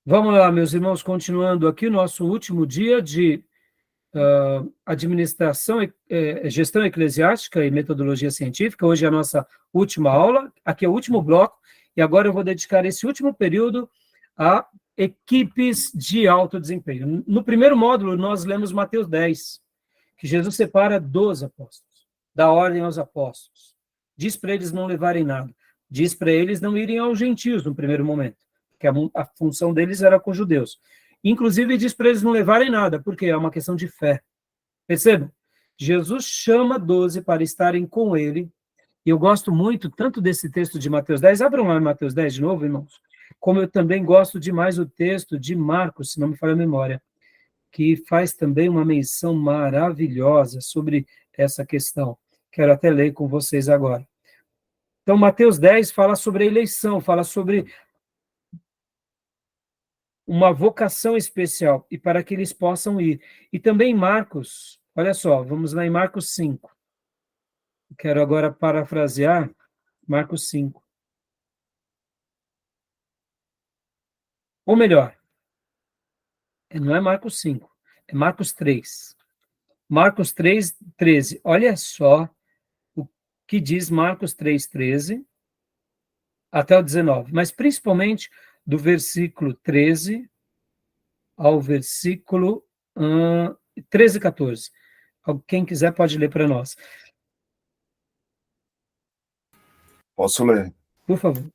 Vamos lá, meus irmãos, continuando aqui o nosso último dia de administração, gestão eclesiástica e metodologia científica. Hoje é a nossa última aula, aqui é o último bloco, e agora eu vou dedicar esse último período a equipes de alto desempenho. No primeiro módulo, nós lemos Mateus 10, que Jesus separa 12 apóstolos, dá ordem aos apóstolos, diz para eles não levarem nada, diz para eles não irem aos gentios no primeiro momento, que a função deles era com os judeus. Inclusive, diz para eles não levarem nada, porque é uma questão de fé. Percebam? Jesus chama 12 para estarem com ele, e eu gosto muito tanto desse texto de Mateus 10, abram lá Mateus 10 de novo, irmãos, como eu também gosto demais o texto de Marcos, se não me falha a memória, que faz também uma menção maravilhosa sobre essa questão. Quero até ler com vocês agora. Então, Mateus 10 fala sobre a eleição, fala sobre uma vocação especial, e para que eles possam ir. E também Marcos, olha só, vamos lá em Marcos 5. Quero agora parafrasear Marcos 5. Ou melhor, não é Marcos 5, é Marcos 3. Marcos 3, 13. Olha só o que diz Marcos 3, 13 até o 19, mas principalmente do versículo 13 ao versículo 13 e 14. Quem quiser pode ler para nós. Posso ler? Por favor.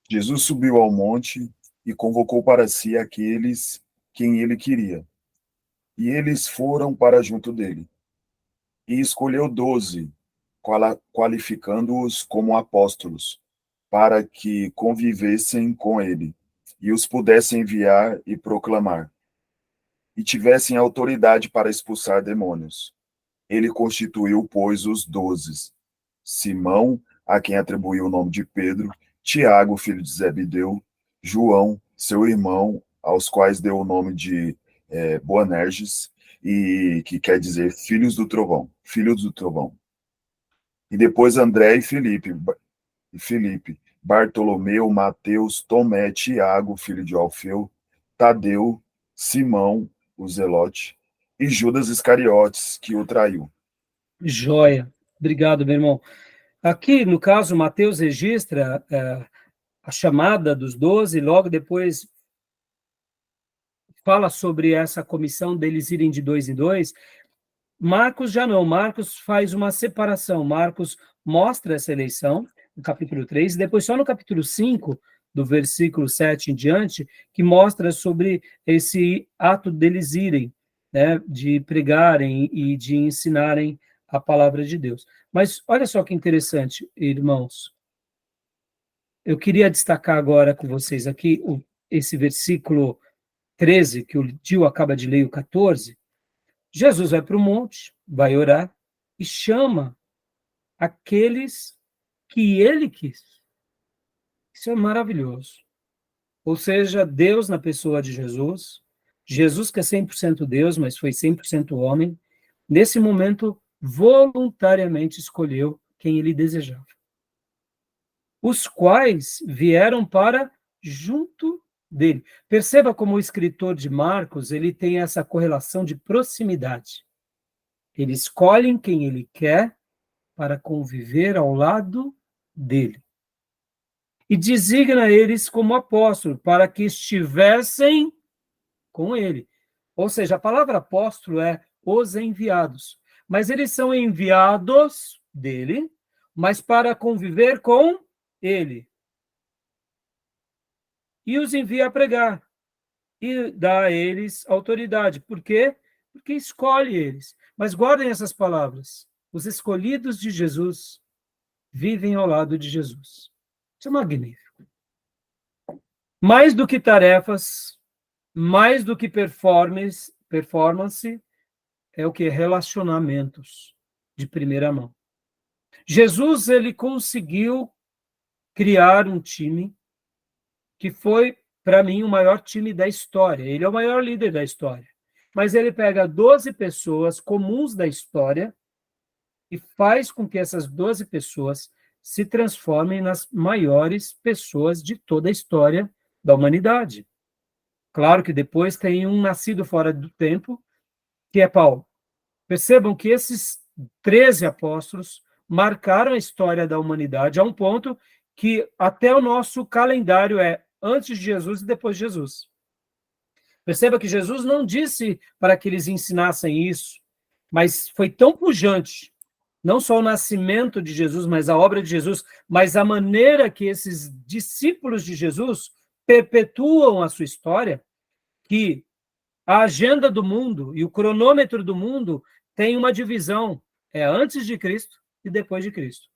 Jesus subiu ao monte e convocou para si aqueles quem ele queria. E eles foram para junto dele. E escolheu 12, qualificando-os como apóstolos, para que convivessem com ele, e os pudessem enviar e proclamar, e tivessem autoridade para expulsar demônios. Ele constituiu, pois, os 12. Simão, a quem atribuiu o nome de Pedro, Tiago, filho de Zebedeu, João, seu irmão, aos quais deu o nome de Boanerges, e que quer dizer filhos do trovão. E depois André e Filipe, Bartolomeu, Mateus, Tomé, Tiago, filho de Alfeu, Tadeu, Simão, o Zelote, e Judas Iscariotes, que o traiu. Joia. Obrigado, meu irmão. Aqui, no caso, Mateus registra a chamada dos 12, logo depois fala sobre essa comissão deles irem de 2 em 2. Marcos já não, Marcos faz uma separação. Marcos mostra essa eleição, no capítulo 3, e depois só no capítulo 5, do versículo 7 em diante, que mostra sobre esse ato deles irem, né, de pregarem e de ensinarem a palavra de Deus. Mas olha só que interessante, irmãos. Eu queria destacar agora com vocês aqui esse versículo 13, que o Gil acaba de ler, o 14. Jesus vai para o monte, vai orar e chama aqueles que ele quis. Isso é maravilhoso. Ou seja, Deus na pessoa de Jesus, Jesus que é 100% Deus, mas foi 100% homem, nesse momento voluntariamente escolheu quem ele desejava. Os quais vieram para junto dele. Perceba como o escritor de Marcos, ele tem essa correlação de proximidade. Ele escolhe quem ele quer para conviver ao lado dele. E designa eles como apóstolo, para que estivessem com ele. Ou seja, a palavra apóstolo é os enviados. Mas eles são enviados dele, mas para conviver com ele. E os envia a pregar. E dá a eles autoridade. Por quê? Porque escolhe eles. Mas guardem essas palavras. Os escolhidos de Jesus vivem ao lado de Jesus. Isso é magnífico. Mais do que tarefas, mais do que performance, é o que? Relacionamentos de primeira mão. Jesus, ele conseguiu criar um time que foi, para mim, o maior time da história. Ele é o maior líder da história. Mas ele pega 12 pessoas comuns da história e faz com que essas 12 pessoas se transformem nas maiores pessoas de toda a história da humanidade. Claro que depois tem um nascido fora do tempo, que é Paulo. Percebam que esses 13 apóstolos marcaram a história da humanidade a um ponto que até o nosso calendário é antes de Jesus e depois de Jesus. Perceba que Jesus não disse para que eles ensinassem isso, mas foi tão pujante, não só o nascimento de Jesus, mas a obra de Jesus, mas a maneira que esses discípulos de Jesus perpetuam a sua história, que a agenda do mundo e o cronômetro do mundo tem uma divisão, é antes de Cristo e depois de Cristo.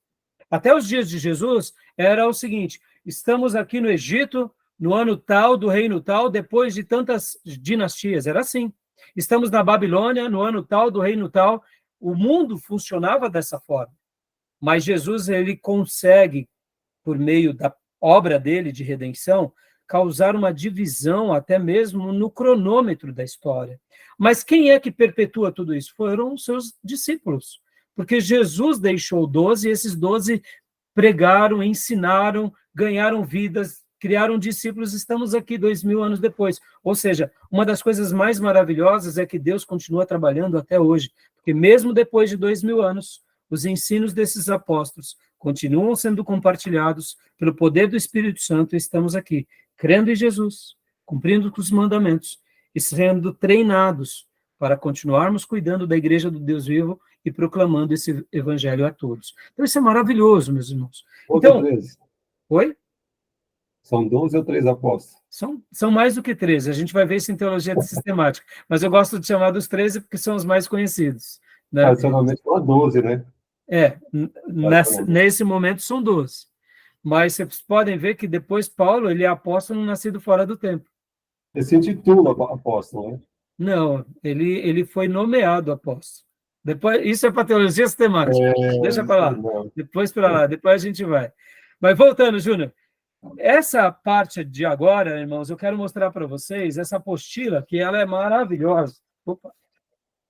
Até os dias de Jesus era o seguinte: estamos aqui no Egito, no ano tal, do reino tal, depois de tantas dinastias, era assim. Estamos na Babilônia, no ano tal, do reino tal. O mundo funcionava dessa forma. Mas Jesus, ele consegue, por meio da obra dele de redenção, causar uma divisão até mesmo no cronômetro da história. Mas quem é que perpetua tudo isso? Foram os seus discípulos. Porque Jesus deixou 12, e esses 12 pregaram, ensinaram, ganharam vidas, criaram discípulos, estamos aqui 2000 anos depois. Ou seja, uma das coisas mais maravilhosas é que Deus continua trabalhando até hoje, porque mesmo depois de 2000 anos, os ensinos desses apóstolos continuam sendo compartilhados pelo poder do Espírito Santo, e estamos aqui, crendo em Jesus, cumprindo os mandamentos e sendo treinados para continuarmos cuidando da igreja do Deus vivo e proclamando esse evangelho a todos. Então, isso é maravilhoso, meus irmãos. Então, 13. oi? São 12 ou 3 apóstolos? São mais do que 13. A gente vai ver isso em teologia sistemática. Mas eu gosto de chamar dos 13 porque são os mais conhecidos. Né? Tradicionalmente são 12, né? Nesse momento são 12. Mas vocês podem ver que depois Paulo, ele é apóstolo nascido fora do tempo. Ele se intitula apóstolo, né? Não, ele foi nomeado apóstolo. Depois, isso é para teologia sistemática. Deixa para lá. Depois para lá, depois a gente vai. Mas voltando, Júnior, essa parte de agora, irmãos, eu quero mostrar para vocês essa apostila, que ela é maravilhosa. Opa,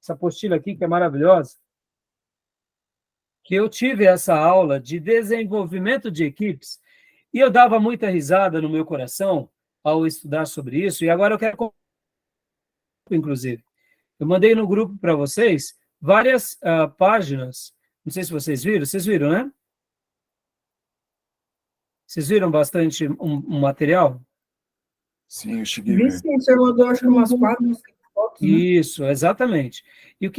essa apostila aqui que é maravilhosa. Que eu tive essa aula de desenvolvimento de equipes e eu dava muita risada no meu coração ao estudar sobre isso, e agora eu quero, inclusive, eu mandei no grupo para vocês várias páginas, não sei se vocês viram, né? Vocês viram bastante um material? Sim, eu cheguei a ver. Sim, você mandou acho que umas 4 fotos, né? Isso, exatamente. E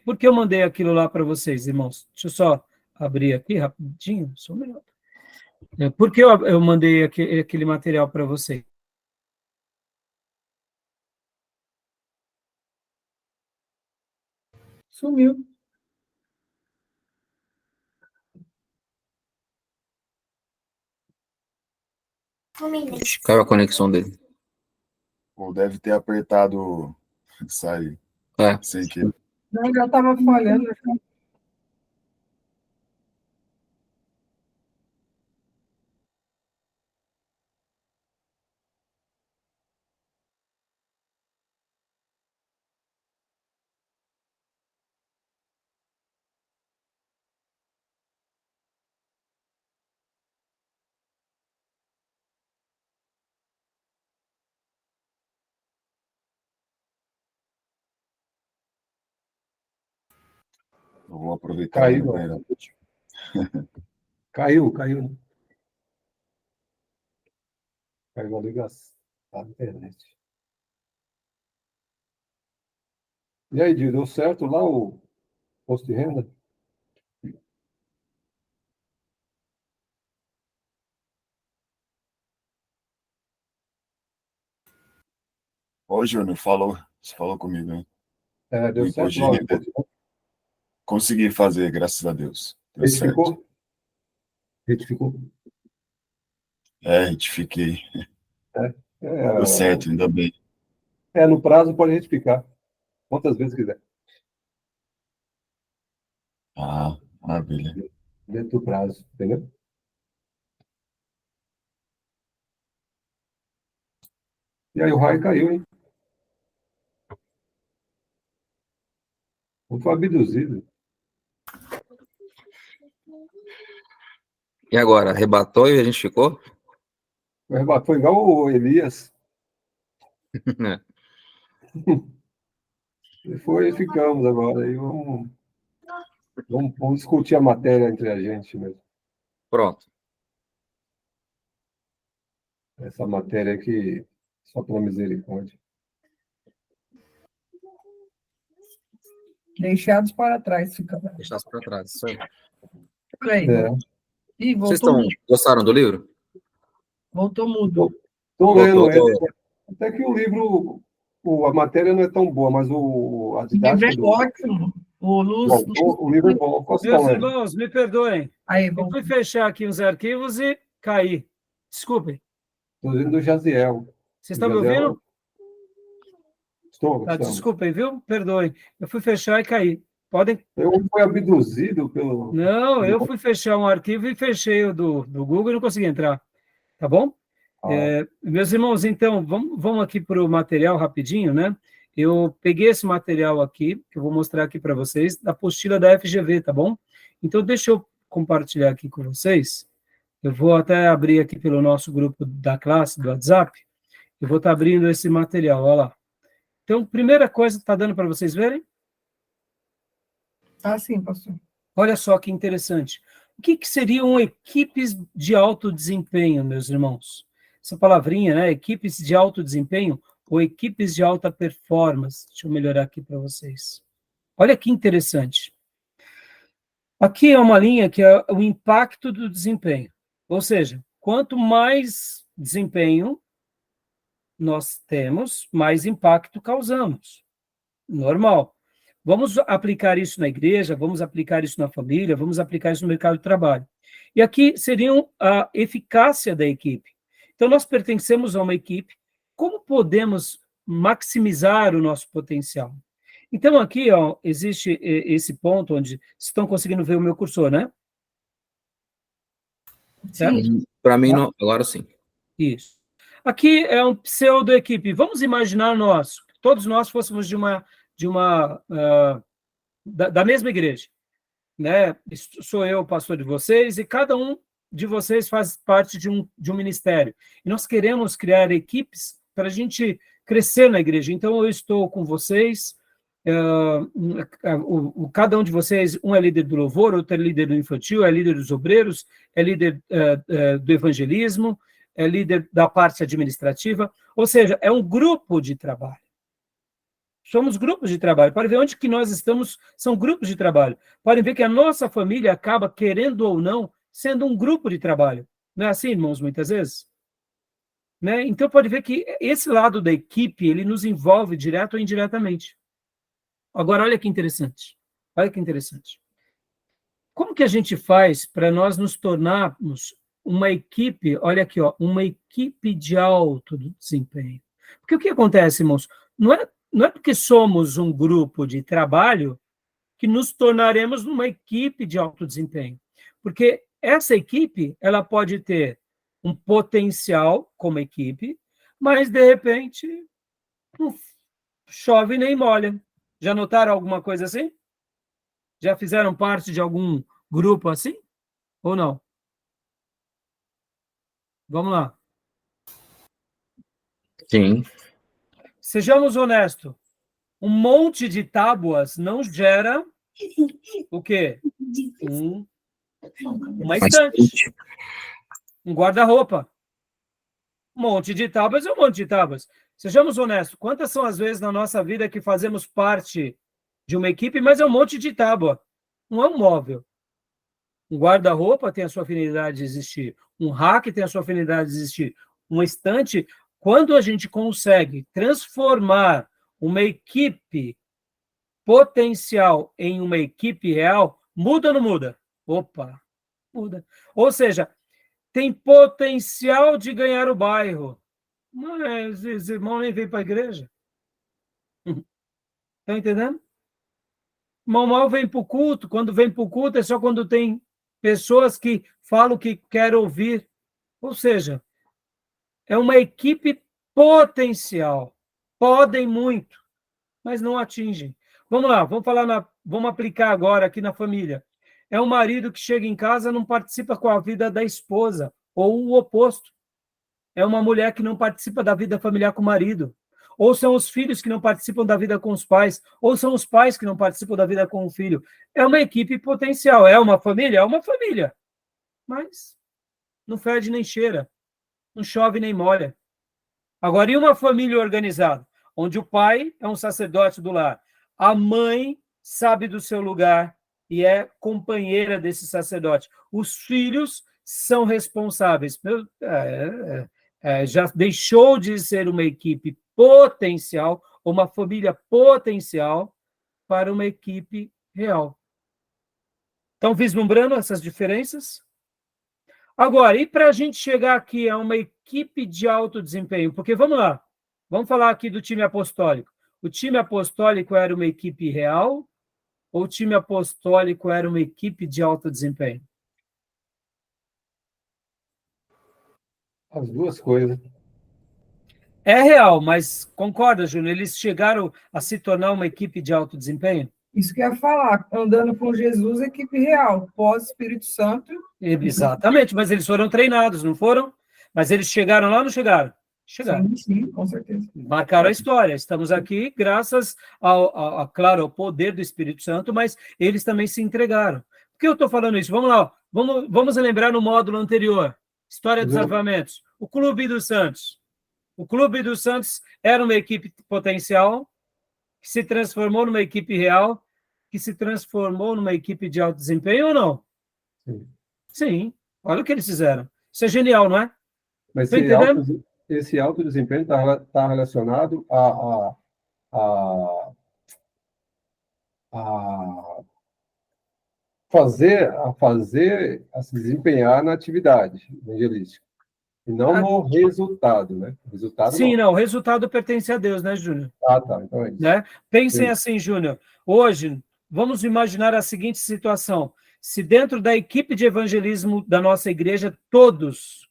por que eu mandei aquilo lá para vocês, irmãos? Deixa eu só abrir aqui rapidinho, só um minuto. Por que eu mandei aquele material para vocês? Sumiu. Caiu a conexão dele. Ou deve ter apertado sair. Sem que. Não, já estava falhando. Eu vou aproveitar. Caiu. Caiu. Caiu a ligação da internet. E aí, Dio, deu certo lá o posto de renda? Ô, Júnior, você falou comigo, né? Deu Do certo imposto lá de o renda. imposto de renda? Consegui fazer, graças a Deus. Deu certo. Retificou? Retificou? Retifiquei. Deu certo, ainda bem. No prazo pode retificar. Quantas vezes quiser. Maravilha. Dentro do prazo, entendeu? E aí o raio caiu, hein? Não foi abduzido. E agora? Arrebatou e a gente ficou? Foi igual o Elias. E ficamos agora. Aí vamos discutir a matéria entre a gente mesmo. Pronto. Essa matéria aqui, só pela misericórdia. Deixados para trás, fica. Deixasse para trás. Isso aí. Peraí. É. Ih, Vocês voltou mudo. gostaram do livro? Voltou mudo. Estou lendo Voltou. ele. Até que o livro, a matéria não é tão boa, mas a O livro didática é do ótimo. O Luz. autor, o livro é bom. Posso Meus falar? irmãos, me perdoem. Aí, Eu voltou. fui fechar aqui os arquivos e caí. Desculpem. Estou lendo do Jaziel. Vocês estão me ouvindo? Estou. Desculpem, viu? Perdoem. Eu fui fechar e caí. Podem. Eu fui abduzido pelo. Não, eu fui fechar um arquivo e fechei o do Google e não consegui entrar. Tá bom? Meus irmãos, então, vamos aqui para o material rapidinho, né? Eu peguei esse material aqui, que eu vou mostrar aqui para vocês, da apostila da FGV, tá bom? Então, deixa eu compartilhar aqui com vocês. Eu vou até abrir aqui pelo nosso grupo da classe, do WhatsApp. Eu vou estar abrindo esse material, olha lá. Então, primeira coisa, está dando para vocês verem? Ah, sim, pastor. Olha só que interessante. O que seriam equipes de alto desempenho, meus irmãos? Essa palavrinha, né? Equipes de alto desempenho ou equipes de alta performance. Deixa eu melhorar aqui para vocês. Olha que interessante. Aqui é uma linha que é o impacto do desempenho. Ou seja, quanto mais desempenho nós temos, mais impacto causamos. Normal. Vamos aplicar isso na igreja, vamos aplicar isso na família, vamos aplicar isso no mercado de trabalho. E aqui seriam a eficácia da equipe. Então, nós pertencemos a uma equipe. Como podemos maximizar o nosso potencial? Então, aqui, ó, existe esse ponto onde estão conseguindo ver o meu cursor, né? Para mim, não, agora sim. Isso. Aqui é um pseudo-equipe. Vamos imaginar todos nós fôssemos da mesma igreja, né? Sou eu o pastor de vocês e cada um de vocês faz parte de um ministério. E nós queremos criar equipes para a gente crescer na igreja. Então, eu estou com vocês, cada um de vocês, um é líder do louvor, outro é líder do infantil, é líder dos obreiros, é líder do evangelismo, é líder da parte administrativa, ou seja, é um grupo de trabalho. Somos grupos de trabalho. Podem ver onde que nós estamos, são grupos de trabalho. Podem ver que a nossa família acaba, querendo ou não, sendo um grupo de trabalho. Não é assim, irmãos, muitas vezes? Né? Então, pode ver que esse lado da equipe, ele nos envolve direto ou indiretamente. Agora, olha que interessante. Olha que interessante. Como que a gente faz para nós nos tornarmos uma equipe, olha aqui, ó, uma equipe de alto desempenho? Porque o que acontece, irmãos? Não é porque somos um grupo de trabalho que nos tornaremos uma equipe de alto desempenho. Porque essa equipe, ela pode ter um potencial como equipe, mas, de repente, não chove nem molha. Já notaram alguma coisa assim? Já fizeram parte de algum grupo assim? Ou não? Vamos lá. Sim. Sejamos honestos. Um monte de tábuas não gera o quê? Uma estante. Um guarda-roupa. Um monte de tábuas é um monte de tábuas. Sejamos honestos. Quantas são as vezes na nossa vida que fazemos parte de uma equipe, mas é um monte de tábua? Não é um móvel. Um guarda-roupa tem a sua afinidade de existir. Um rack tem a sua afinidade de existir. Uma estante, quando a gente consegue transformar uma equipe potencial em uma equipe real, muda ou não muda? Opa, muda. Ou seja, tem potencial de ganhar o bairro, mas os irmãos nem vêm para a igreja. Estão entendendo? Mal vem para o culto. Quando vem para o culto é só quando tem pessoas que falam o que querem ouvir. Ou seja, é uma equipe potencial. Podem muito, mas não atingem. Vamos lá, vamos aplicar agora aqui na família. É um marido que chega em casa e não participa com a vida da esposa, ou o oposto. é uma mulher que não participa da vida familiar com o marido, ou são os filhos que não participam da vida com os pais, ou são os pais que não participam da vida com o filho. É uma equipe potencial. É uma família? É uma família. Mas não fede nem cheira, não chove nem molha. Agora, e uma família organizada, onde o pai é um sacerdote do lar, a mãe sabe do seu lugar e é companheira desse sacerdote. Os filhos são responsáveis. Já deixou de ser uma equipe potencial, uma família potencial, para uma equipe real. Estão vislumbrando essas diferenças? Agora, e para a gente chegar aqui a uma equipe de alto desempenho? Porque, vamos lá, vamos falar aqui do time apostólico. O time apostólico era uma equipe real ou o time apostólico era uma equipe de alto desempenho? As duas coisas. É real, mas concorda, Júnior? Eles chegaram a se tornar uma equipe de alto desempenho? Isso que eu ia falar, andando com Jesus, equipe real, pós-Espírito Santo. Exatamente, mas eles foram treinados, não foram? Mas eles chegaram lá ou não chegaram? Chegaram. Sim, sim, com certeza. Marcaram a história. Estamos aqui graças, claro, ao poder do Espírito Santo, mas eles também se entregaram. Por que eu estou falando isso? Vamos lá, vamos lembrar no módulo anterior. História dos avivamentos. O Clube dos Santos. O Clube dos Santos era uma equipe potencial que se transformou numa equipe real, que se transformou numa equipe de alto desempenho ou não? Sim. Sim. Olha o que eles fizeram. Isso é genial, não é? Mas Tá entendendo? esse alto desempenho está relacionado a a se desempenhar na atividade evangelística. E não no resultado, né? O resultado Sim, não. não. O resultado pertence a Deus, né, Júnior? Ah, tá. Então é isso. Né? Pensem Sim. assim, Júnior. Hoje, vamos imaginar a seguinte situação. Se dentro da equipe de evangelismo da nossa igreja, todos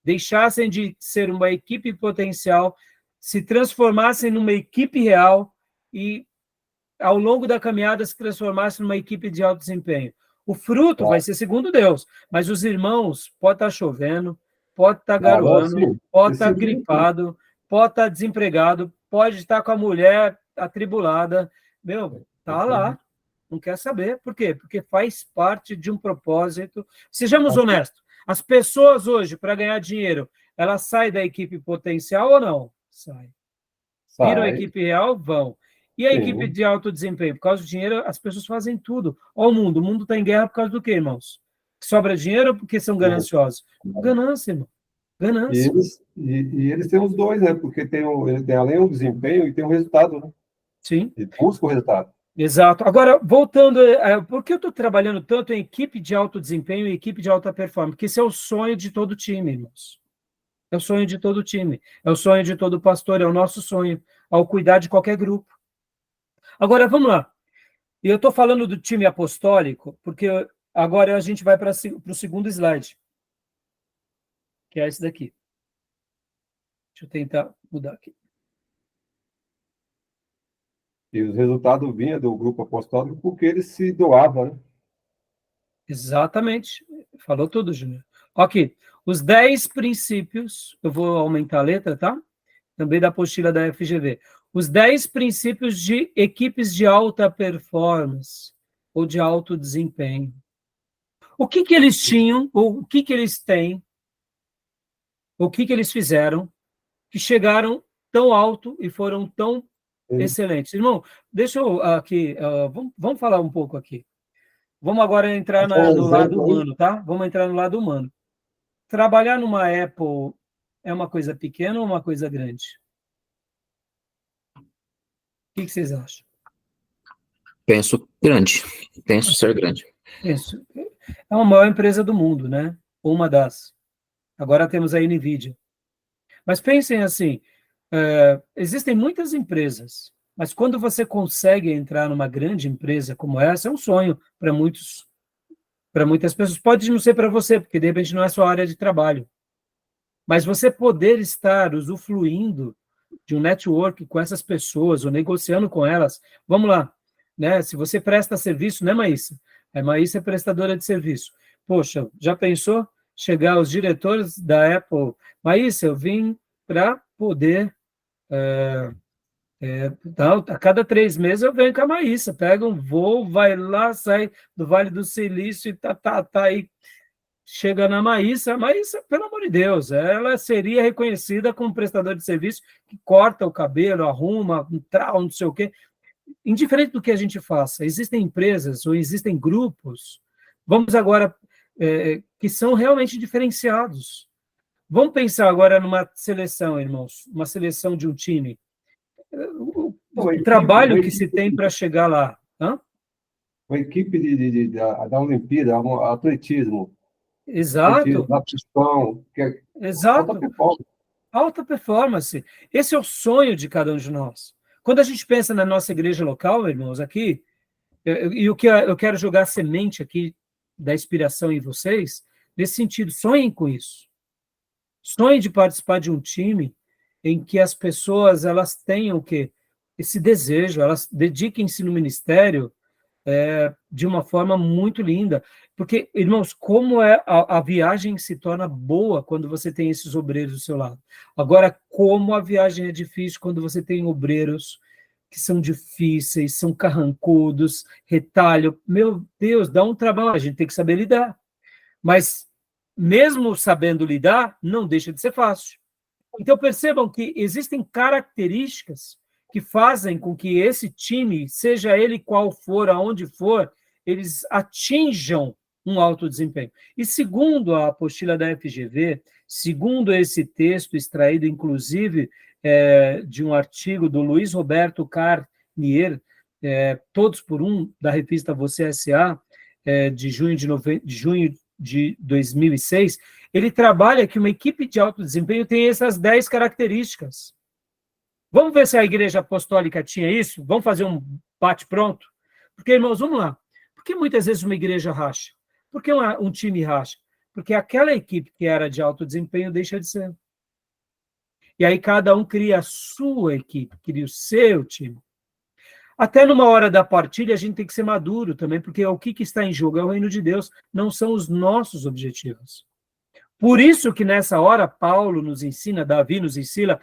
deixassem de ser uma equipe potencial, se transformassem numa equipe real e, ao longo da caminhada, se transformassem numa equipe de alto desempenho. O fruto vai ser segundo Deus, mas os irmãos, pode estar chovendo, pode estar garoando, pode estar gripado, pode estar desempregado, pode estar com a mulher atribulada. Meu, tá lá, não quer saber. Por quê? Porque faz parte de um propósito. Sejamos honestos, as pessoas hoje, para ganhar dinheiro, elas saem da equipe potencial ou não? Sai. Viram a equipe real? Vão. E a equipe de alto desempenho? Por causa do dinheiro, as pessoas fazem tudo. Olha o mundo está em guerra por causa do quê, irmãos? Sobra dinheiro ou porque são gananciosos? Ganância, irmão. Ganância. E eles têm os dois, né? Porque tem além do desempenho e tem o resultado, né? Sim. E busca o resultado. Exato. Agora, voltando, por que eu estou trabalhando tanto em equipe de alto desempenho e equipe de alta performance? Porque esse é o sonho de todo time, irmãos. É o sonho de todo time. É o sonho de todo pastor, é o nosso sonho, ao cuidar de qualquer grupo. Agora, vamos lá. E eu estou falando do time apostólico, porque agora a gente vai para o segundo slide, que é esse daqui. Deixa eu tentar mudar aqui. E os resultados vinham do grupo apostólico porque eles se doavam, né? Exatamente. Falou tudo, Júnior. Ok. Os 10 princípios, eu vou aumentar a letra, tá? Também da apostila da FGV. Os 10 princípios de equipes de alta performance ou de alto desempenho. O que eles tinham, ou o que eles têm, o que eles fizeram, que chegaram tão alto e foram tão excelentes. Irmão, deixa eu aqui, vamos falar um pouco aqui. Vamos agora entrar no lado humano, tá? Vamos entrar no lado humano. Trabalhar numa Apple é uma coisa pequena ou uma coisa grande? O que vocês acham? Penso grande. Penso ser grande. Penso. É a maior empresa do mundo, né? Uma das. Agora temos a NVIDIA. Mas pensem assim, existem muitas empresas, mas quando você consegue entrar numa grande empresa como essa, é um sonho para muitas pessoas. Pode não ser para você, porque de repente não é a sua área de trabalho. Mas você poder estar usufruindo de um network com essas pessoas, ou negociando com elas, vamos lá, né? Se você presta serviço, não é Maísa? A Maísa é prestadora de serviço. Poxa, já pensou? chegar os diretores da Apple, Maísa, eu vim para poder... Então, a cada 3 meses eu venho com a Maísa, pega um voo, vai lá, sai do Vale do Silício e tá aí, chega na Maísa. A Maísa, pelo amor de Deus, ela seria reconhecida como prestador de serviço que corta o cabelo, arruma, não sei o quê. Indiferente do que a gente faça, existem empresas ou existem grupos, vamos agora, que são realmente diferenciados. Vamos pensar agora numa seleção, irmãos, uma seleção de um time. O trabalho que se tem para chegar lá. Hã? Uma equipe da Olimpíada, atletismo. Exato. Atletismo, natação, Exato. alta performance. Alta performance. Esse é o sonho de cada um de nós. Quando a gente pensa na nossa igreja local, irmãos, aqui, e o que eu quero jogar semente aqui da inspiração em vocês, nesse sentido, sonhem com isso. Sonhem de participar de um time em que as pessoas elas tenham o quê? Esse desejo, elas dediquem-se no ministério de uma forma muito linda. Porque, irmãos, como a viagem se torna boa quando você tem esses obreiros do seu lado. Agora, como a viagem é difícil quando você tem obreiros que são difíceis, são carrancudos, retalho. Meu Deus, dá um trabalho, a gente tem que saber lidar. Mas, mesmo sabendo lidar, não deixa de ser fácil. Então, percebam que existem características que fazem com que esse time, seja ele qual for, aonde for, eles atinjam um alto desempenho. E segundo a apostila da FGV, segundo esse texto extraído, inclusive, de um artigo do Luiz Roberto Carnier, Todos por Um, da revista Você S.A., de junho de 2006, ele trabalha que uma equipe de alto desempenho tem essas 10 características. Vamos ver se a igreja apostólica tinha isso? Vamos fazer um bate-pronto? Porque, irmãos, vamos lá. Por que muitas vezes uma igreja racha? Por que um time racha? Porque aquela equipe que era de alto desempenho deixa de ser. E aí cada um cria a sua equipe, cria o seu time. Até numa hora da partilha a gente tem que ser maduro também, porque o que está em jogo é o reino de Deus, não são os nossos objetivos. Por isso que nessa hora Paulo nos ensina, Davi nos ensina,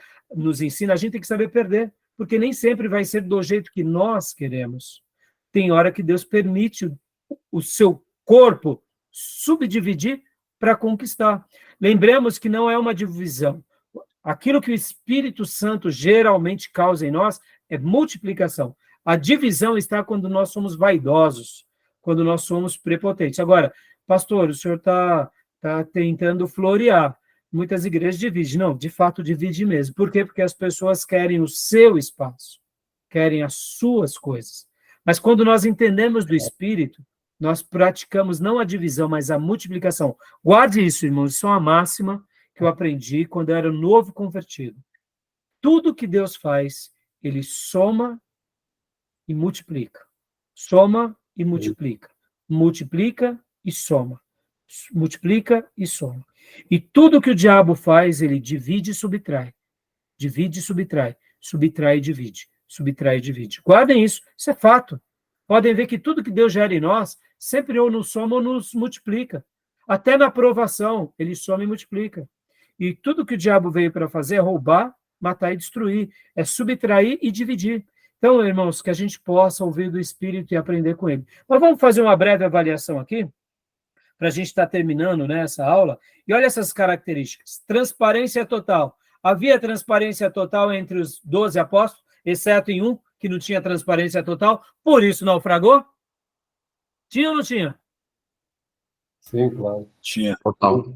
a gente tem que saber perder, porque nem sempre vai ser do jeito que nós queremos. Tem hora que Deus permite o seu corpo subdividir para conquistar. Lembremos que não é uma divisão. Aquilo que o Espírito Santo geralmente causa em nós é multiplicação. A divisão está quando nós somos vaidosos, quando nós somos prepotentes. Agora, pastor, o senhor está tentando florear. Muitas igrejas dividem. Não, de fato divide mesmo. Por quê? Porque as pessoas querem o seu espaço, querem as suas coisas. Mas quando nós entendemos do Espírito, nós praticamos não a divisão, mas a multiplicação. Guarde isso, irmãos, isso é uma máxima que eu aprendi quando eu era novo convertido. Tudo que Deus faz, Ele soma e multiplica. Soma e multiplica. Multiplica e soma. Multiplica e soma. E tudo que o diabo faz, ele divide e subtrai. Divide e subtrai. Subtrai e divide. Subtrai e divide. Guardem isso. Isso é fato. Podem ver que tudo que Deus gera em nós, sempre ou nos soma ou nos multiplica. Até na aprovação, ele soma e multiplica. E tudo que o diabo veio para fazer é roubar, matar e destruir. É subtrair e dividir. Então, irmãos, que a gente possa ouvir do Espírito e aprender com ele. Mas vamos fazer uma breve avaliação aqui, para a gente estar terminando, né, essa aula. E olha essas características. Transparência total. Havia transparência total entre os 12 apóstolos, exceto em um, que não tinha transparência total, por isso naufragou? Tinha ou não tinha? Sim, claro. Tinha. Total.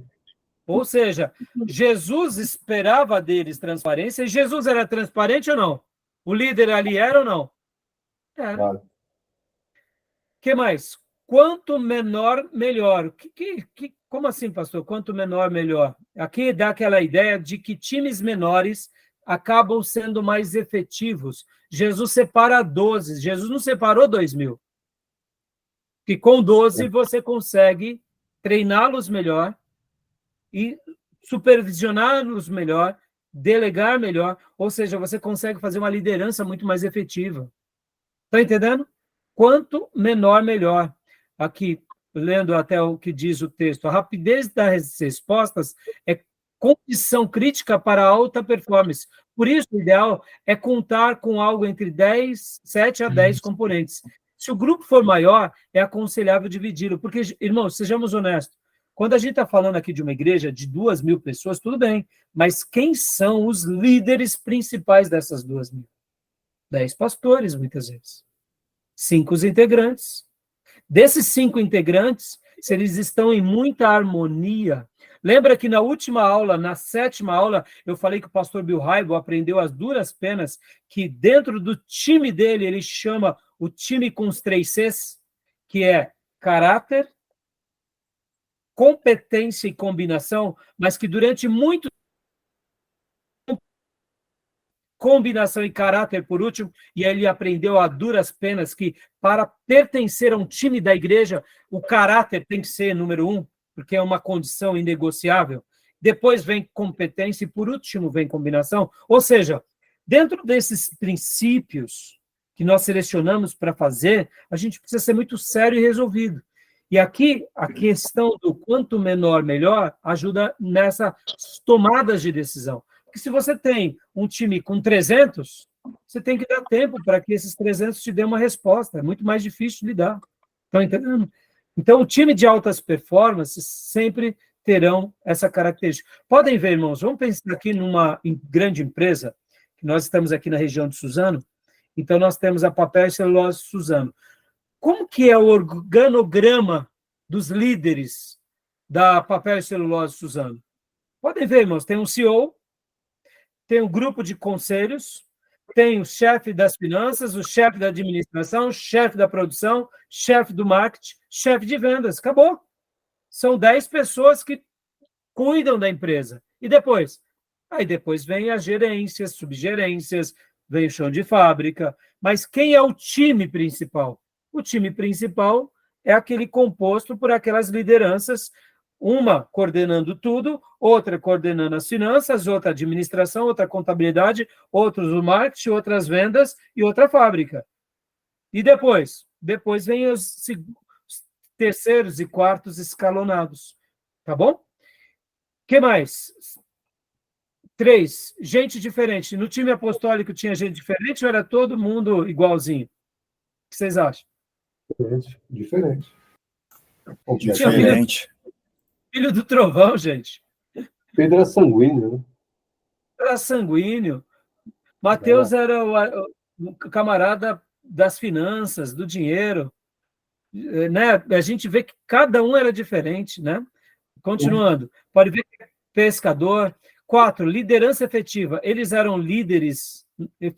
Ou seja, Jesus esperava deles transparência, e Jesus era transparente ou não? O líder ali era ou não? Era. Claro. O que mais? Quanto menor, melhor. Como assim, pastor? Quanto menor, melhor? Aqui dá aquela ideia de que times menores acabam sendo mais efetivos. Jesus separa 12, Jesus não separou 2.000. Que com 12 você consegue treiná-los melhor e supervisioná-los melhor, delegar melhor, ou seja, você consegue fazer uma liderança muito mais efetiva. Está entendendo? Quanto menor, melhor. Aqui, lendo até o que diz o texto, a rapidez das respostas é condição crítica para a alta performance. Por isso, o ideal é contar com algo entre 7 a 10 componentes. Se o grupo for maior, é aconselhável dividi-lo, porque, irmãos, sejamos honestos, quando a gente está falando aqui de uma igreja de 2.000 pessoas, tudo bem, mas quem são os líderes principais dessas 2.000? 10 pastores, muitas vezes. 5 os integrantes. Desses 5 integrantes, se eles estão em muita harmonia. Lembra que na última aula, na 7ª aula, eu falei que o pastor Bill Hybel aprendeu as duras penas, que dentro do time dele, ele chama o time com os 3 Cs, que é caráter, competência e combinação, mas que durante muito combinação e caráter, por último, e ele aprendeu a duras penas que, para pertencer a um time da igreja, o caráter tem que ser número 1, porque é uma condição inegociável. Depois vem competência e, por último, vem combinação. Ou seja, dentro desses princípios que nós selecionamos para fazer, a gente precisa ser muito sério e resolvido. E aqui, a questão do quanto menor, melhor, ajuda nessas tomadas de decisão. Porque se você tem um time com 300, você tem que dar tempo para que esses 300 te dêem uma resposta. É muito mais difícil de lidar. Estão entendendo? Então, o time de altas performances sempre terão essa característica. Podem ver, irmãos, vamos pensar aqui numa grande empresa, que nós estamos aqui na região de Suzano, então nós temos a Papel e Celulose Suzano. Como que é o organograma dos líderes da Papel e Celulose Suzano? Podem ver, irmãos, tem um CEO, tem um grupo de conselhos, tem o chefe das finanças, o chefe da administração, o chefe da produção, chefe do marketing, chefe de vendas. Acabou. São 10 pessoas que cuidam da empresa. E depois? Aí depois vem as gerências, subgerências, vem o chão de fábrica. Mas quem é o time principal? O time principal é aquele composto por aquelas lideranças, uma coordenando tudo, outra coordenando as finanças, outra administração, outra contabilidade, outros o marketing, outras vendas e outra fábrica. E depois? Depois vem os terceiros e quartos escalonados. Tá bom? O que mais? 3, gente diferente. No time apostólico tinha gente diferente ou era todo mundo igualzinho? O que vocês acham? Diferente. Diferente. Filho do trovão, gente. Pedro era sanguíneo, né? Era sanguíneo. Mateus era o camarada das finanças, do dinheiro. Né? A gente vê que cada um era diferente, né? Continuando. Pode ver que pescador. 4, liderança efetiva. Eles eram líderes,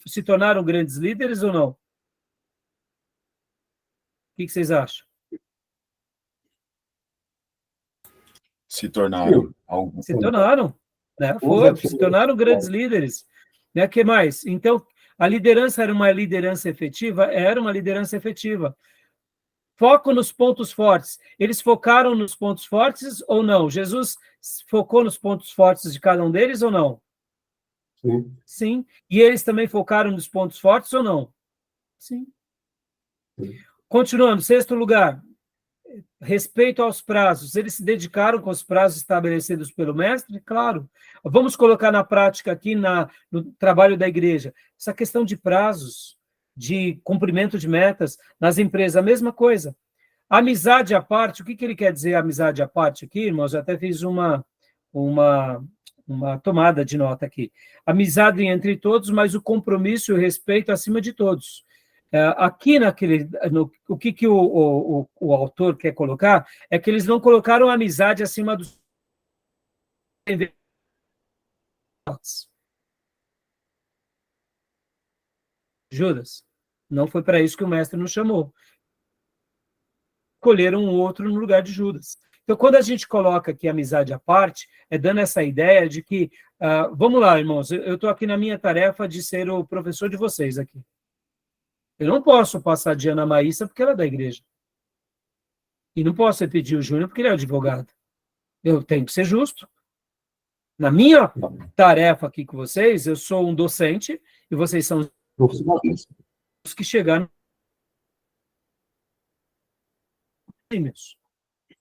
se tornaram grandes líderes ou não? O que vocês acham? Se tornaram algo. Se tornaram, né? Se tornaram grandes líderes. Né? Que mais? Então, a liderança era uma liderança efetiva? Era uma liderança efetiva. Foco nos pontos fortes. Eles focaram nos pontos fortes ou não? Jesus focou nos pontos fortes de cada um deles ou não? Sim. Sim. E eles também focaram nos pontos fortes ou não? Sim. Continuando, 6º lugar. Respeito aos prazos. Eles se dedicaram com os prazos estabelecidos pelo mestre? Claro. Vamos colocar na prática aqui no trabalho da igreja. Essa questão de prazos, de cumprimento de metas nas empresas, a mesma coisa. Amizade à parte, o que ele quer dizer amizade à parte aqui, irmãos? Eu até fiz uma tomada de nota aqui. Amizade entre todos, mas o compromisso e o respeito acima de todos. Aqui o que o autor quer colocar é que eles não colocaram a amizade acima dos. Judas, não foi para isso que o mestre nos chamou. Escolheram um outro no lugar de Judas. Então, quando a gente coloca aqui amizade à parte, é dando essa ideia de que, vamos lá, irmãos, eu estou aqui na minha tarefa de ser o professor de vocês aqui. Eu não posso passar de Ana Maísa porque ela é da igreja. E não posso pedir o Júnior porque ele é advogado. Eu tenho que ser justo. Na minha tarefa aqui com vocês, eu sou um docente e vocês são os que chegaram.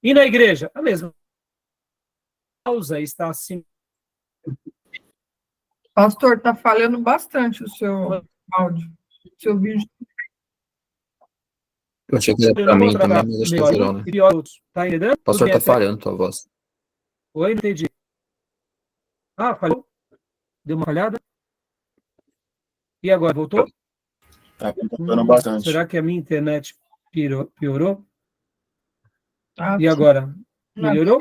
E na igreja? A mesma causa está acima. Pastor, está falhando bastante o seu áudio, o seu vídeo. Eu achei que era Eu pra não mim vou também, tratar mas acho que melhor zerou, um né? e pior outros. Tá entendendo? O pastor Tudo tá bem até- falhando tua voz. Oi, não entendi. Ah, falhou? Deu uma falhada? E agora, voltou? Tá piorando bastante. Será que a minha internet piorou? Tá? E agora? Melhorou?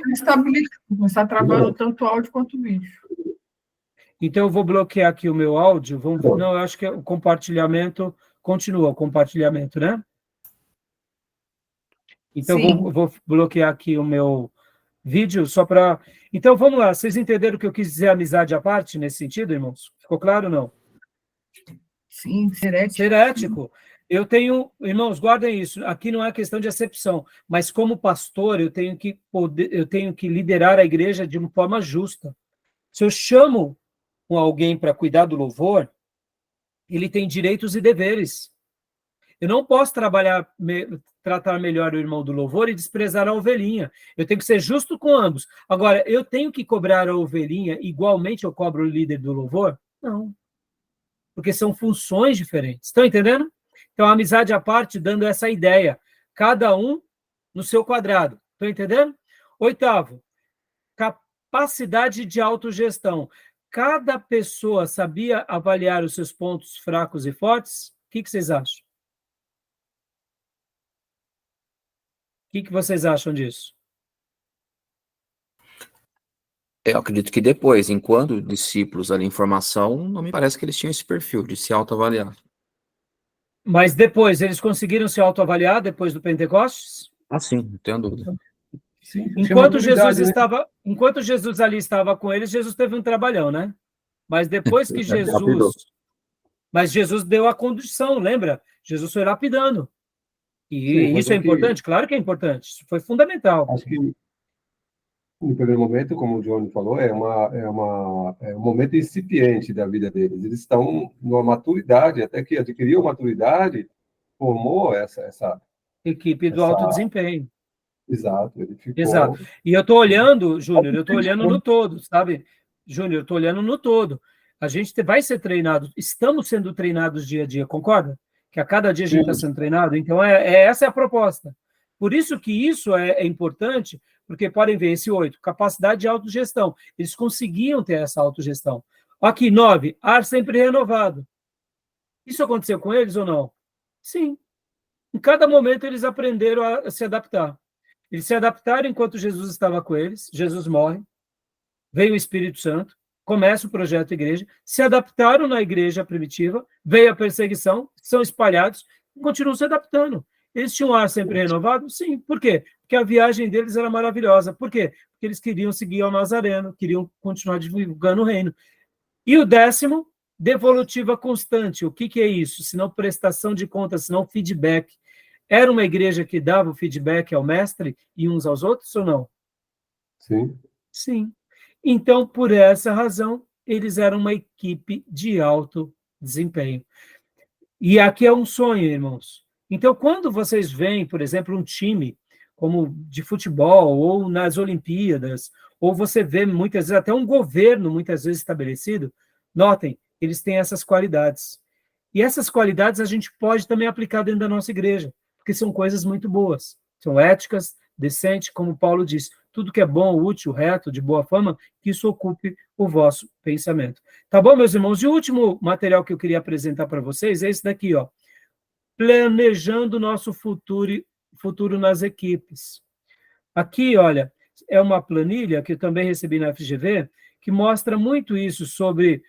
Não está travando tanto o áudio quanto o vídeo. Então, eu vou bloquear aqui o meu áudio. Não, eu acho que o compartilhamento continua, o compartilhamento, né? Então, Sim. eu vou bloquear aqui o meu vídeo só para... Então, vamos lá. Vocês entenderam o que eu quis dizer amizade à parte nesse sentido, irmãos? Ficou claro ou não? Sim, ser ético. Ser ético. Eu tenho... Irmãos, guardem isso. Aqui não é questão de acepção, mas como pastor, eu tenho que liderar a igreja de uma forma justa. Se eu chamo alguém para cuidar do louvor, ele tem direitos e deveres. Eu não posso tratar melhor o irmão do louvor e desprezar a ovelhinha. Eu tenho que ser justo com ambos. Agora, eu tenho que cobrar a ovelhinha igualmente eu cobro o líder do louvor? Não. Porque são funções diferentes. Estão entendendo? Então, a amizade à parte, dando essa ideia. Cada um no seu quadrado. Estão entendendo? 8º, capacidade de autogestão. Cada pessoa sabia avaliar os seus pontos fracos e fortes? O que vocês acham? O que vocês acham disso? Eu acredito que depois, enquanto discípulos ali em formação, não me parece que eles tinham esse perfil de se autoavaliar. Mas depois, eles conseguiram se autoavaliar depois do Pentecostes? Ah, sim, não tenho dúvida. Sim, Enquanto tinha maturidade, né? enquanto Jesus ali estava com eles, Jesus teve um trabalhão, né? Mas depois que Lapidou. Mas Jesus deu a condução, lembra? Jesus foi lapidando. E Sim, mas isso é que- importante? Claro que é importante. Isso foi fundamental. Acho que no primeiro momento, como o Johnny falou, é um momento incipiente da vida deles. Eles estão numa maturidade, até que adquiriu maturidade, formou essa Equipe do alto desempenho. exato, ele ficou. Exato. E eu estou olhando, Júnior, eu estou olhando no todo, sabe? Júnior, eu estou olhando no todo. A gente vai ser treinado, estamos sendo treinados dia a dia, concorda? Que a cada dia a gente está sendo treinado. Então, essa é a proposta. Por isso que isso é importante, porque podem ver esse 8, capacidade de autogestão. Eles conseguiam ter essa autogestão. Aqui, 9, ar sempre renovado. Isso aconteceu com eles ou não? Sim. Em cada momento eles aprenderam a se adaptar. Eles se adaptaram enquanto Jesus estava com eles, Jesus morre, veio o Espírito Santo, começa o projeto igreja, se adaptaram na igreja primitiva, veio a perseguição, são espalhados, continuam se adaptando. Eles tinham um ar sempre renovado? Sim. Por quê? Porque a viagem deles era maravilhosa. Por quê? Porque eles queriam seguir ao Nazareno, queriam continuar divulgando o reino. E o 10º, devolutiva constante. O que é isso? Se não prestação de contas, se não feedback. Era uma igreja que dava o feedback ao mestre e uns aos outros ou não? Sim. Sim. Então, por essa razão, eles eram uma equipe de alto desempenho. E aqui é um sonho, irmãos. Então, quando vocês veem, por exemplo, um time como de futebol ou nas Olimpíadas, ou você vê muitas vezes até um governo muitas vezes estabelecido, notem, eles têm essas qualidades. E essas qualidades a gente pode também aplicar dentro da nossa igreja, porque são coisas muito boas. São éticas, decentes, como Paulo diz, tudo que é bom, útil, reto, de boa fama, que isso ocupe o vosso pensamento. Tá bom, meus irmãos? E o último material que eu queria apresentar para vocês é esse daqui, ó. Planejando o nosso futuro nas equipes. Aqui, olha, é uma planilha que eu também recebi na FGV, que mostra muito isso sobre,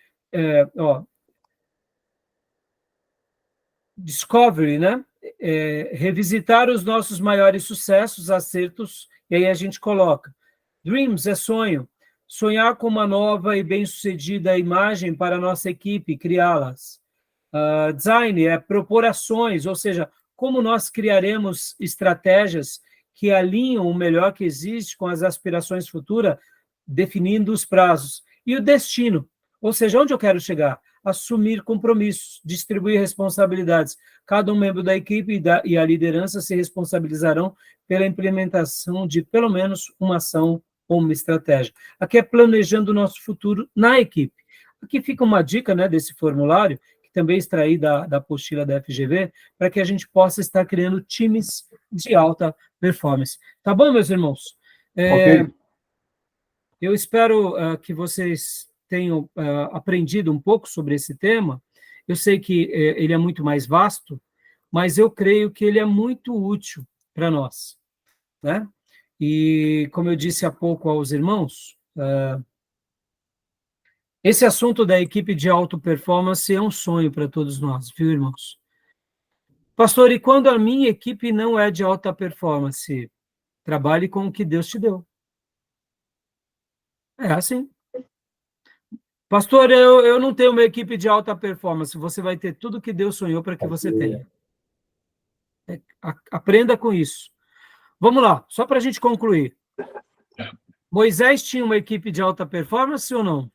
Discovery, né? Revisitar os nossos maiores sucessos, acertos, e aí a gente coloca. Dreams é sonho. Sonhar com uma nova e bem-sucedida imagem para a nossa equipe, criá-las. Design é propor ações, ou seja, como nós criaremos estratégias que alinham o melhor que existe com as aspirações futuras, definindo os prazos. E o destino, ou seja, onde eu quero chegar? assumir compromissos, distribuir responsabilidades. Cada um membro da equipe e a liderança se responsabilizarão pela implementação de pelo menos uma ação ou uma estratégia. Aqui é planejando o nosso futuro na equipe. Aqui fica uma dica, né, desse formulário, que também extraí da apostila da FGV, para que a gente possa estar criando times de alta performance. Tá bom, meus irmãos? Ok. Eu espero que vocês tenham aprendido um pouco sobre esse tema. Eu sei que ele é muito mais vasto, mas eu creio que ele é muito útil para nós, né? E, como eu disse há pouco aos irmãos, esse assunto da equipe de alta performance é um sonho para todos nós, viu, irmãos? Pastor, e quando a minha equipe não é de alta performance? Trabalhe com o que Deus te deu. É assim. Pastor, eu não tenho uma equipe de alta performance. Você vai ter tudo que Deus sonhou para que você tenha. Aprenda com isso. Vamos lá, só para a gente concluir. Moisés tinha uma equipe de alta performance ou não?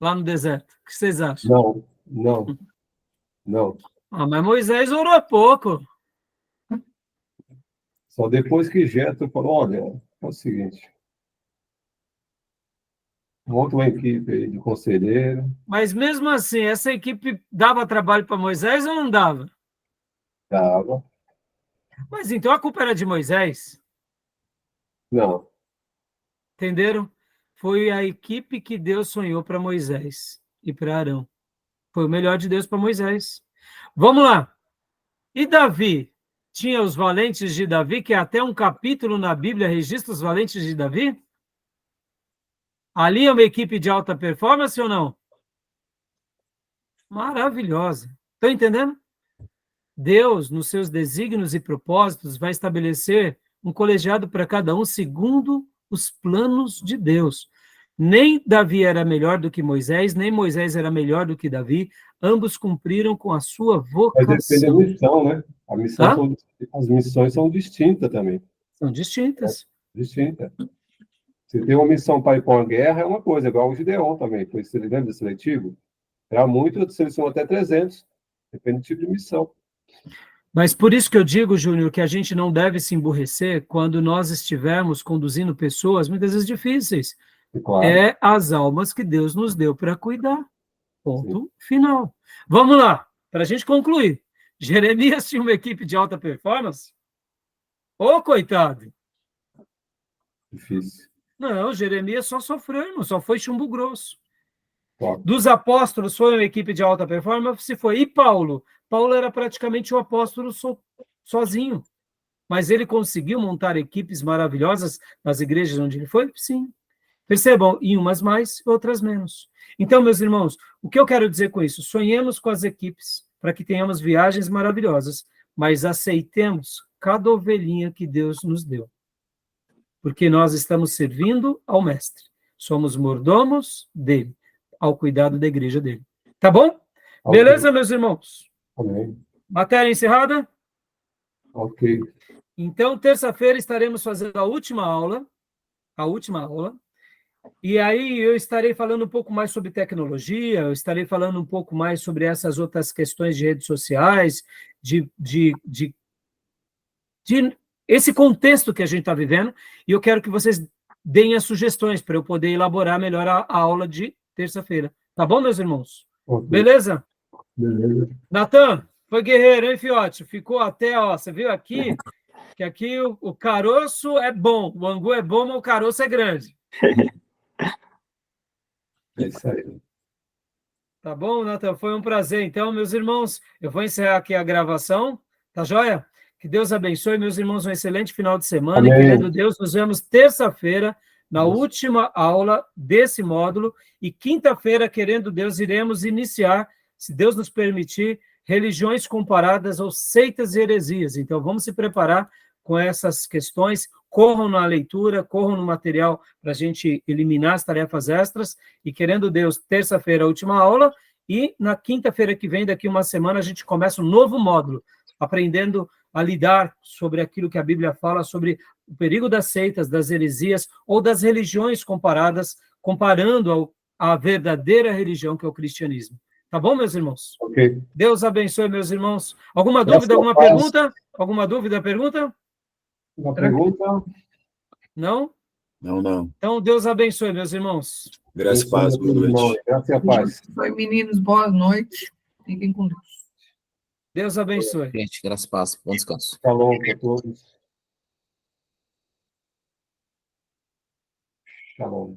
Lá no deserto. O que vocês acham? Não. Mas Moisés orou pouco. Só depois que Jetro falou, olha, é o seguinte, monta uma equipe aí de conselheiro. Mas mesmo assim, essa equipe dava trabalho para Moisés ou não dava? Dava. Mas então a culpa era de Moisés. Não. Entenderam? Foi a equipe que Deus sonhou para Moisés e para Arão. Foi o melhor de Deus para Moisés. Vamos lá. E Davi? Tinha os valentes de Davi, que até um capítulo na Bíblia registra os valentes de Davi? Ali é uma equipe de alta performance ou não? Maravilhosa. Estão entendendo? Deus, nos seus desígnios e propósitos, vai estabelecer um colegiado para cada um segundo os planos de Deus. Nem Davi era melhor do que Moisés, nem Moisés era melhor do que Davi. Ambos cumpriram com a sua vocação. Mas depende da missão, né? As missões são distintas também. São distintas. Distintas. Se tem uma missão para ir para uma guerra, é uma coisa, igual o Gideon também. Foi, você lembra do seletivo? Era muito, selecionou até 300. Depende do tipo de missão. Mas por isso que eu digo, Júnior, que a gente não deve se emburrecer quando nós estivermos conduzindo pessoas, muitas vezes difíceis. Claro. É as almas que Deus nos deu para cuidar. Ponto final. Vamos lá, para a gente concluir. Jeremias tinha uma equipe de alta performance? Ô, coitado! Difícil. Não, Jeremias só sofreu, irmão, só foi chumbo grosso. Claro. Dos apóstolos foi uma equipe de alta performance? Se foi. E Paulo? Paulo era praticamente um apóstolo sozinho. Mas ele conseguiu montar equipes maravilhosas nas igrejas onde ele foi? Sim. Percebam, em umas mais, outras menos. Então, meus irmãos, o que eu quero dizer com isso? Sonhemos com as equipes para que tenhamos viagens maravilhosas, mas aceitemos cada ovelhinha que Deus nos deu. Porque nós estamos servindo ao Mestre. Somos mordomos dele, ao cuidado da igreja dele. Tá bom? Okay. Beleza, meus irmãos? Amém. Matéria encerrada? Ok. Então, terça-feira estaremos fazendo a última aula, e aí eu estarei falando um pouco mais sobre tecnologia, eu estarei falando um pouco mais sobre essas outras questões de redes sociais, de esse contexto que a gente está vivendo, e eu quero que vocês deem as sugestões para eu poder elaborar melhor a aula de terça-feira. Tá bom, meus irmãos? Okay. Beleza? Beleza. Natan, foi guerreiro, hein, fiote? Ficou até, ó, você viu aqui, que aqui o caroço é bom, o angu é bom, mas o caroço é grande. É isso aí. Tá bom, Natan? Foi um prazer. Então, meus irmãos, eu vou encerrar aqui a gravação, tá joia? Que Deus abençoe, meus irmãos, um excelente final de semana. Amém. E, querendo Deus, nos vemos terça-feira, na última aula desse módulo, e quinta-feira, querendo Deus, iremos iniciar, se Deus nos permitir, religiões comparadas ou seitas e heresias. Então, vamos se preparar com essas questões, corram na leitura, corram no material para a gente eliminar as tarefas extras, e querendo Deus, terça-feira, a última aula, e na quinta-feira que vem, daqui uma semana, a gente começa um novo módulo, aprendendo a lidar sobre aquilo que a Bíblia fala, sobre o perigo das seitas, das heresias, ou das religiões comparadas, comparando a verdadeira religião que é o cristianismo. Tá bom, meus irmãos? Ok. Deus abençoe, meus irmãos. Alguma Graças dúvida, a alguma Deus. pergunta? Alguma dúvida, pergunta? Uma pergunta? Não? Não. Então, Deus abençoe, meus irmãos. Graças e paz, boa Irmão, noite. graças e a paz. Oi, meninos, boa noite. Fiquem com Deus. Deus abençoe. Gente, graças a paz. Bom descanso. Shalom para todos. Shalom.